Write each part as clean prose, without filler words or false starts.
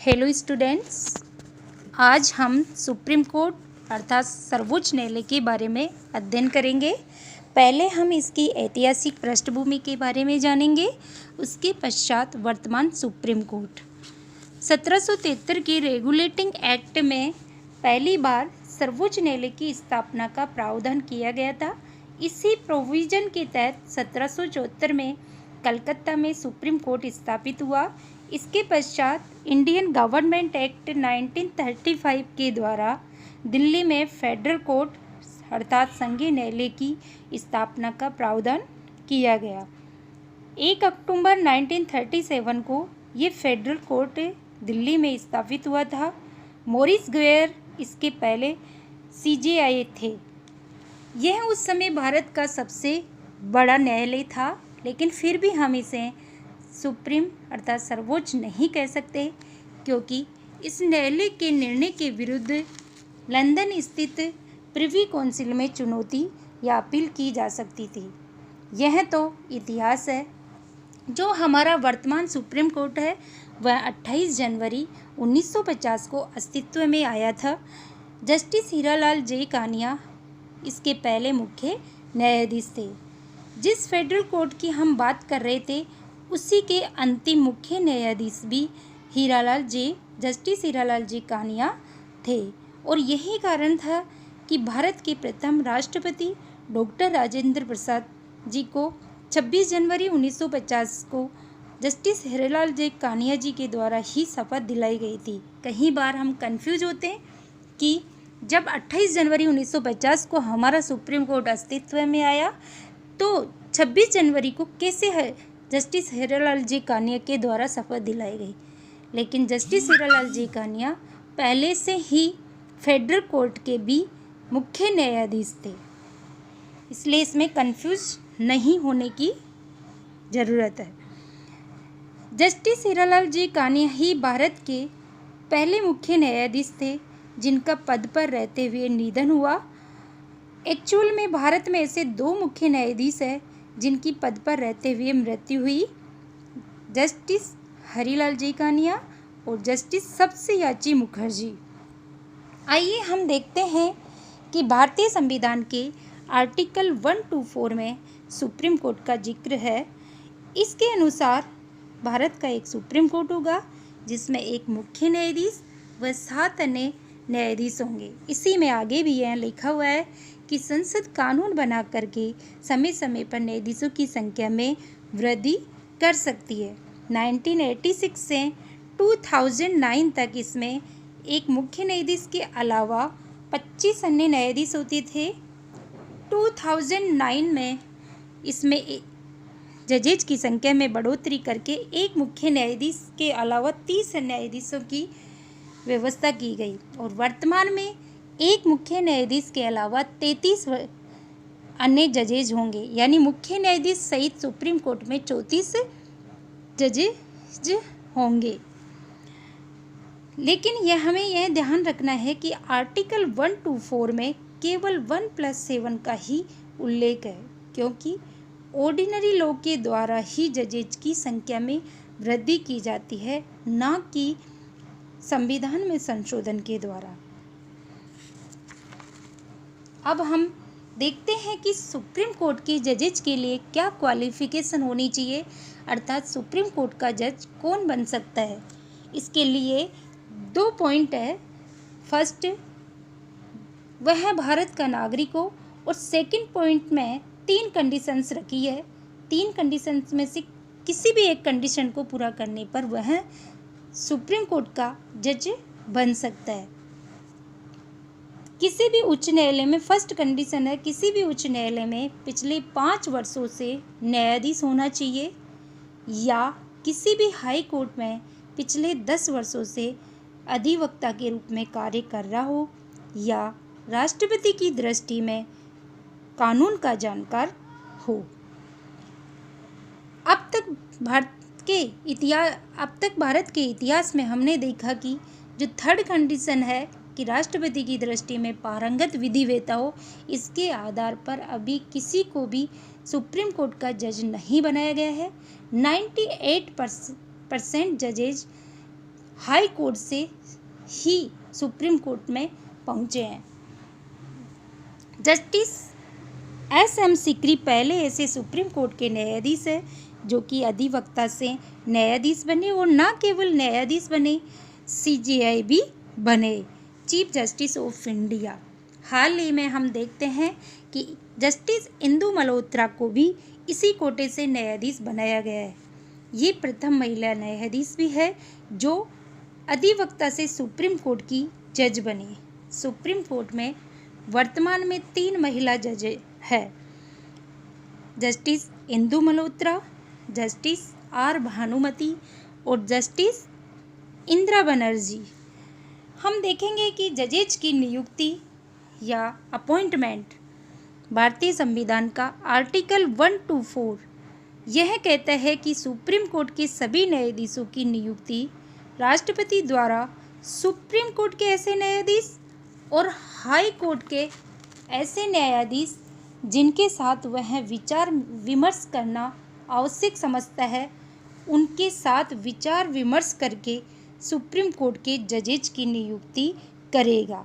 Hello students, आज हम supreme court अर्थात सर्वोच्च न्यायालय के बारे में अध्ययन करेंगे। पहले हम इसकी ऐतिहासिक पृष्ठभूमि के बारे में जानेंगे, उसके पश्चात वर्तमान सुप्रीम कोर्ट। 1773 के रेगुलेटिंग एक्ट में पहली बार सर्वोच्च न्यायालय की स्थापना का प्रावधान किया गया था। इसी प्रोविजन के तहत 1774 में कलकत्ता में सुप्रीम कोर्ट स्थापित हुआ। इसके पश्चात इंडियन गवर्नमेंट एक्ट 1935 के द्वारा दिल्ली में फेडरल कोर्ट अर्थात संघीय न्यायालय की स्थापना का प्रावधान किया गया। 1 अक्टूबर 1937 को ये फेडरल कोर्ट दिल्ली में स्थापित हुआ था। मॉरिस ग्वेयर इसके पहले सीजेआई थे। यह उस समय भारत का सबसे बड़ा न्यायालय था, लेकिन फिर भी हम इसे सुप्रीम अर्थात सर्वोच्च नहीं कह सकते, क्योंकि इस न्यायालय के निर्णय के विरुद्ध लंदन स्थित प्रिवी काउंसिल में चुनौती या अपील की जा सकती थी। यह तो इतिहास है। जो हमारा वर्तमान सुप्रीम कोर्ट है वह 28 जनवरी 1950 को अस्तित्व में आया था। जस्टिस हीरालाल जे कानिया इसके पहले मुख्य न्यायाधीश थे। जिस फेडरल कोर्ट की हम बात कर रहे थे उसी के अंतिम मुख्य न्यायाधीश भी जस्टिस हीरालाल जे कानिया थे, और यही कारण था कि भारत के प्रथम राष्ट्रपति डॉक्टर राजेंद्र प्रसाद जी को 26 जनवरी 1950 को जस्टिस हीरालाल जे कानिया जी के द्वारा ही शपथ दिलाई गई थी। कई बार हम कंफ्यूज होते हैं कि जब 28 जनवरी 1950 को हमारा सुप्रीम कोर्ट अस्तित्व में आया तो 26 जनवरी को कैसे जस्टिस हीरालाल जे कानिया के द्वारा शपथ दिलाई गई। लेकिन जस्टिस हीरालाल जे कानिया पहले से ही फेडरल कोर्ट के भी मुख्य न्यायाधीश थे, इसलिए इसमें कंफ्यूज नहीं होने की ज़रूरत है। जस्टिस हीरालाल जे कानिया ही भारत के पहले मुख्य न्यायाधीश थे जिनका पद पर रहते हुए निधन हुआ। एक्चुअल में भारत में ऐसे 2 मुख्य न्यायाधीश हैं जिनकी पद पर रहते हुए मृत्यु हुई, जस्टिस हरिलाल जे कानिया और जस्टिस सब्यसाची मुखर्जी। आइए हम देखते हैं कि भारतीय संविधान के आर्टिकल 124 में सुप्रीम कोर्ट का जिक्र है। इसके अनुसार भारत का एक सुप्रीम कोर्ट होगा जिसमें एक मुख्य न्यायाधीश व 7 अन्य न्यायाधीश होंगे। इसी में आगे भी यह लिखा हुआ है कि संसद कानून बना करके समय समय पर न्यायाधीशों की संख्या में वृद्धि कर सकती है। 1986 से 2009 तक इसमें एक मुख्य न्यायाधीश के अलावा 25 अन्य न्यायाधीश होते थे। 2009 में इसमें जजेज की संख्या में बढ़ोतरी करके एक मुख्य न्यायाधीश के अलावा 30 न्यायाधीशों की व्यवस्था की गई, और वर्तमान में एक मुख्य न्यायाधीश के अलावा 33 अन्य जजेज होंगे, यानी मुख्य न्यायाधीश सहित सुप्रीम कोर्ट में 34 जजेज होंगे। लेकिन हमें यह ध्यान रखना है कि आर्टिकल 124 में केवल 1+7 का ही उल्लेख है, क्योंकि ऑर्डिनरी लॉ के द्वारा ही जजेज की संख्या में वृद्धि की जाती है, न कि संविधान में संशोधन के द्वारा। अब हम देखते हैं कि सुप्रीम कोर्ट के जजेज के लिए क्या क्वालिफिकेशन होनी चाहिए, अर्थात सुप्रीम कोर्ट का जज कौन बन सकता है। इसके लिए 2 पॉइंट है। फर्स्ट, वह भारत का नागरिक हो, और सेकंड पॉइंट में 3 कंडीशंस रखी है। 3 कंडीशंस में से किसी भी एक कंडीशन को पूरा करने पर वह सुप्रीम कोर्ट का जज बन सकता है। किसी भी उच्च न्यायालय में फर्स्ट कंडीशन है, किसी भी उच्च न्यायालय में पिछले 5 वर्षों से न्यायाधीश होना चाहिए, या किसी भी हाई कोर्ट में पिछले 10 वर्षों से अधिवक्ता के रूप में कार्य कर रहा हो, या राष्ट्रपति की दृष्टि में कानून का जानकार हो। अब तक भारत के इतिहास में हमने देखा कि जो थर्ड कंडीशन है कि राष्ट्रपति की दृष्टि में पारंगत विधिवेत्ता हो, इसके आधार पर अभी किसी को भी सुप्रीम कोर्ट का जज नहीं बनाया गया है। 98% जजेज हाई कोर्ट से ही सुप्रीम कोर्ट में पहुँचे हैं। Justice SM. सीकरी पहले ऐसे सुप्रीम कोर्ट के न्यायाधीश हैं जो कि अधिवक्ता से न्यायाधीश बने और न केवल न्यायाधीश बने, CJI भी बने, चीफ जस्टिस ऑफ इंडिया। हाल ही में हम देखते हैं कि जस्टिस इंदु मल्होत्रा को भी इसी कोटे से न्यायाधीश बनाया गया है। ये प्रथम महिला न्यायाधीश भी है जो अधिवक्ता से सुप्रीम कोर्ट की जज बनी। सुप्रीम कोर्ट में वर्तमान में 3 महिला जज है, justice Indu Malhotra, justice R. Bhanumati और जस्टिस इंदिरा बनर्जी। हम देखेंगे कि जजेज की नियुक्ति या अपॉइंटमेंट भारतीय संविधान का आर्टिकल 124 यह कहता है कि सुप्रीम कोर्ट के सभी न्यायाधीशों की नियुक्ति राष्ट्रपति द्वारा सुप्रीम कोर्ट के ऐसे न्यायाधीश और हाई कोर्ट के ऐसे न्यायाधीश जिनके साथ वह विचार विमर्श करना आवश्यक समझता है, उनके साथ विचार विमर्श करके सुप्रीम कोर्ट के जजेज की नियुक्ति करेगा।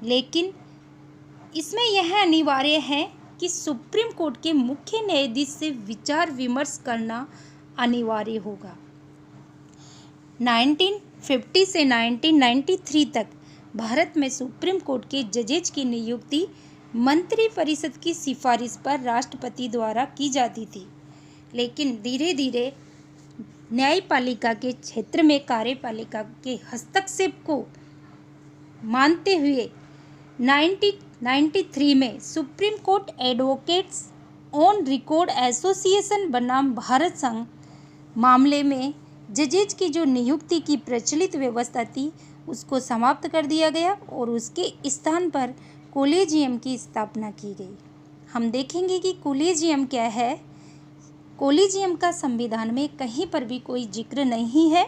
लेकिन इसमें यह अनिवार्य है कि सुप्रीम कोर्ट के मुख्य न्यायाधीश से विचार विमर्श करना अनिवार्य होगा। 1950 से 1993 तक भारत में सुप्रीम कोर्ट के जजेज की नियुक्ति मंत्री परिषद की सिफारिश पर राष्ट्रपति द्वारा की जाती थी, लेकिन धीरे धीरे न्यायपालिका के क्षेत्र में कार्यपालिका के हस्तक्षेप को मानते हुए 1993 में supreme court advocates on record association बनाम भारत संघ मामले में जजेज की जो नियुक्ति की प्रचलित व्यवस्था थी उसको समाप्त कर दिया गया और उसके स्थान पर कोलेजियम की स्थापना की गई। हम देखेंगे कि कोलेजियम क्या है। कोलेजियम का संविधान में कहीं पर भी कोई जिक्र नहीं है।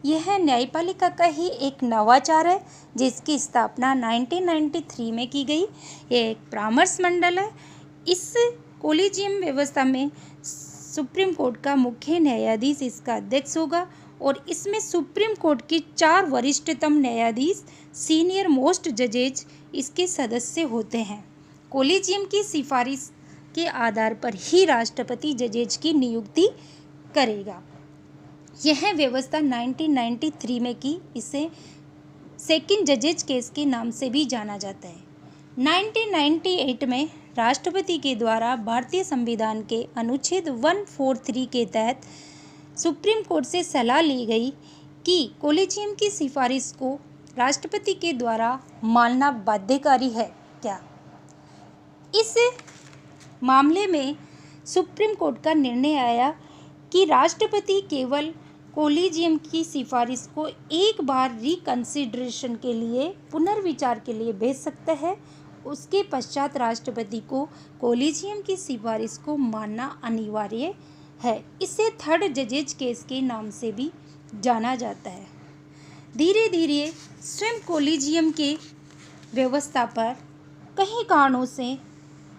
यह न्यायपालिका का ही एक नवाचार है जिसकी स्थापना 1993 में की गई। यह एक परामर्श मंडल है। इस कोलेजियम व्यवस्था में सुप्रीम कोर्ट का मुख्य न्यायाधीश इसका अध्यक्ष होगा और इसमें सुप्रीम कोर्ट के 4 वरिष्ठतम न्यायाधीश सीनियर मोस्ट जजेज इसके सदस्य होते हैं। कोलेजियम की सिफारिश के आधार पर ही राष्ट्रपति जजेज की नियुक्ति करेगा। यह व्यवस्था 1993 में की। इसे सेकंड जजेज केस के नाम से भी जाना जाता है। 1998 में राष्ट्रपति के द्वारा भारतीय संविधान के अनुच्छेद 143 के तहत सुप्रीम कोर्ट से सलाह ली गई कि कोलेजियम की सिफारिश को राष्ट्रपति के द्वारा मानना बाध्यकारी है क्या। इस मामले में सुप्रीम कोर्ट का निर्णय आया कि राष्ट्रपति केवल कोलेजियम की सिफारिश को एक बार रिकंसिडरेशन के लिए, पुनर्विचार के लिए भेज सकता है। उसके पश्चात राष्ट्रपति को कोलेजियम की सिफारिश को मानना अनिवार्य है। इसे थर्ड जजेज केस के नाम से भी जाना जाता है। धीरे धीरे स्वयं कोलेजियम के व्यवस्था पर कई कारणों से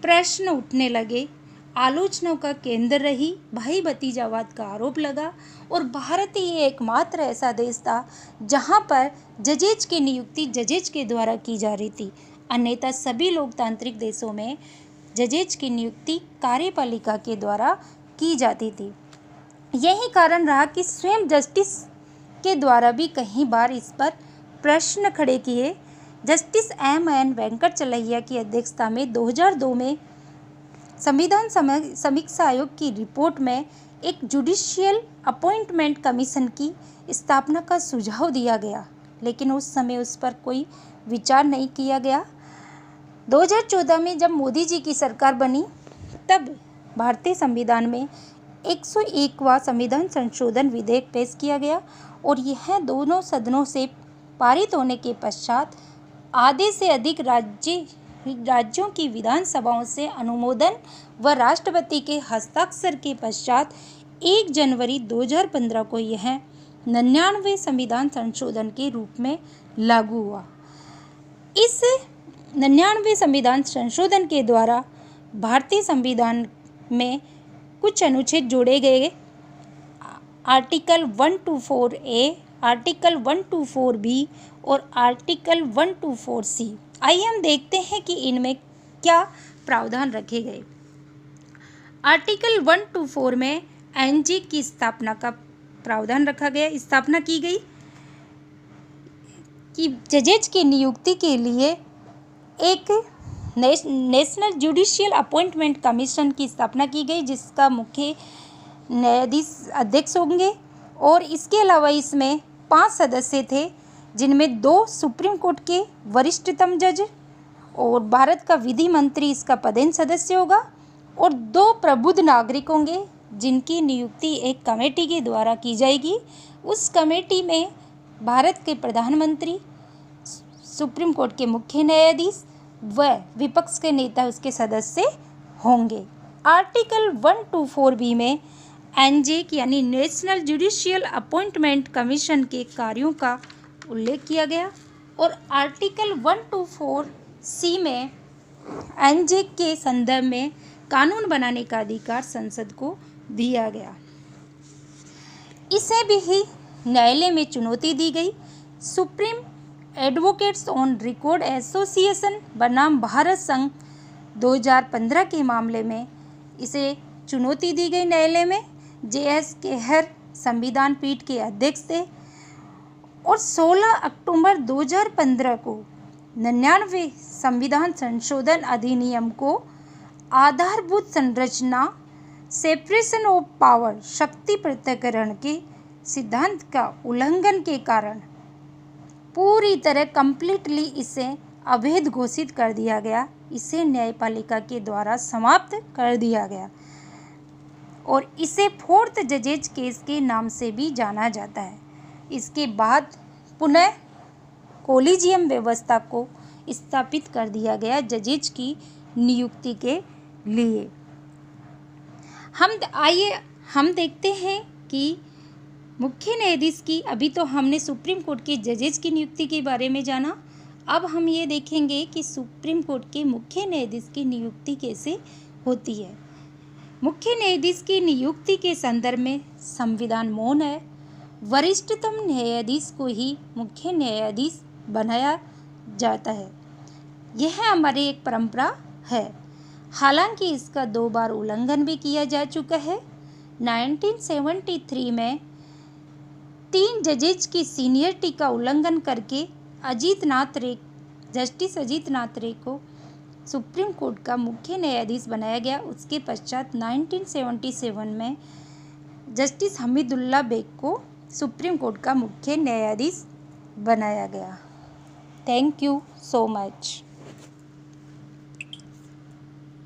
प्रश्न उठने लगे। आलोचनाओं का केंद्र रही, भाई भतीजावाद का आरोप लगा और भारत ही एकमात्र ऐसा देश था जहां पर जजेज की नियुक्ति जजेज के द्वारा की जा रही थी। अन्यथा सभी लोकतांत्रिक देशों में जजेज की नियुक्ति कार्यपालिका के द्वारा की जाती थी। यही कारण रहा कि स्वयं जस्टिस के द्वारा भी कई बार इस पर प्रश्न खड़े किए। Justice M.N. वेंकटचलैया की अध्यक्षता में 2002 में संविधान समीक्षा आयोग की रिपोर्ट में एक जुडिशियल अपॉइंटमेंट कमीशन की स्थापना का सुझाव दिया गया, लेकिन उस समय उस पर कोई विचार नहीं किया गया। 2014 में जब मोदी जी की सरकार बनी तब भारतीय संविधान में 101वां संविधान संशोधन विधेयक पेश किया गया और यह दोनों सदनों से पारित होने के पश्चात आधे से अधिक राज्यों की विधानसभाओं से अनुमोदन व राष्ट्रपति के हस्ताक्षर के पश्चात 1 जनवरी 2015 को यह 99वें संविधान संशोधन के रूप में लागू हुआ। इस 99वें संविधान संशोधन के द्वारा भारतीय संविधान में कुछ अनुच्छेद जोड़े गए। आर्टिकल 124A आर्टिकल 124B और आर्टिकल 124C। आइए हम देखते हैं कि इनमें क्या प्रावधान रखे गए। आर्टिकल 124 में एनजे की स्थापना का प्रावधान रखा गया। स्थापना की गई कि जजेज की नियुक्ति के लिए एक नेशनल जुडिशियल अपॉइंटमेंट कमीशन की स्थापना की गई, जिसका मुख्य न्यायाधीश अध्यक्ष होंगे। और इसके अलावा इसमें 5 सदस्य थे, जिनमें 2 सुप्रीम कोर्ट के वरिष्ठतम जज और भारत का विधि मंत्री इसका पदेन सदस्य होगा, और 2 प्रबुद्ध नागरिक होंगे, जिनकी नियुक्ति एक कमेटी के द्वारा की जाएगी। उस कमेटी में भारत के प्रधानमंत्री, सुप्रीम कोर्ट के मुख्य न्यायाधीश व विपक्ष के नेता उसके सदस्य होंगे। आर्टिकल 124B में एनजेक यानी नेशनल जुडिशियल अपॉइंटमेंट कमीशन के कार्यों का उल्लेख किया गया, और आर्टिकल 124C में एनजेक के संदर्भ में कानून बनाने का अधिकार संसद को दिया गया। इसे भी न्यायालय में चुनौती दी गई। Supreme advocates on record association बनाम भारत संघ 2015 के मामले में इसे चुनौती दी गई न्यायालय में। JS केहर संविधान पीठ के अध्यक्ष थे, और 16 अक्टूबर 2015 को 99वें संविधान संशोधन अधिनियम को आधारभूत संरचना सेपरेशन ऑफ पावर शक्ति पृथक्करण के सिद्धांत का उल्लंघन के कारण पूरी तरह कंप्लीटली इसे अवैध घोषित कर दिया गया। इसे न्यायपालिका के द्वारा समाप्त कर दिया गया, और इसे 4th जजेज केस के नाम से भी जाना जाता है। इसके बाद पुनः कोलिजियम व्यवस्था को स्थापित कर दिया गया जजेज की नियुक्ति के लिए। आइए हम देखते हैं कि मुख्य न्यायाधीश की, अभी तो हमने सुप्रीम कोर्ट के जजेज की नियुक्ति के बारे में जाना, अब हम ये देखेंगे कि सुप्रीम कोर्ट के मुख्य न्यायाधीश की नियुक्ति कैसे होती है। मुख्य न्यायाधीश की नियुक्ति के संदर्भ में संविधान मौन है। वरिष्ठतम न्यायाधीश को ही मुख्य न्यायाधीश बनाया जाता है। यह हमारी एक परंपरा है। हालांकि इसका 2 बार उल्लंघन भी किया जा चुका है। 1973 में 3 जजेज की सीनियरिटी का उल्लंघन करके जस्टिस अजीत नाथ रे को सुप्रीम कोर्ट का मुख्य न्यायाधीश बनाया गया। उसके पश्चात 1977 में जस्टिस हमीदुल्ला बेग को सुप्रीम कोर्ट का मुख्य न्यायाधीश बनाया गया। Thank you so much.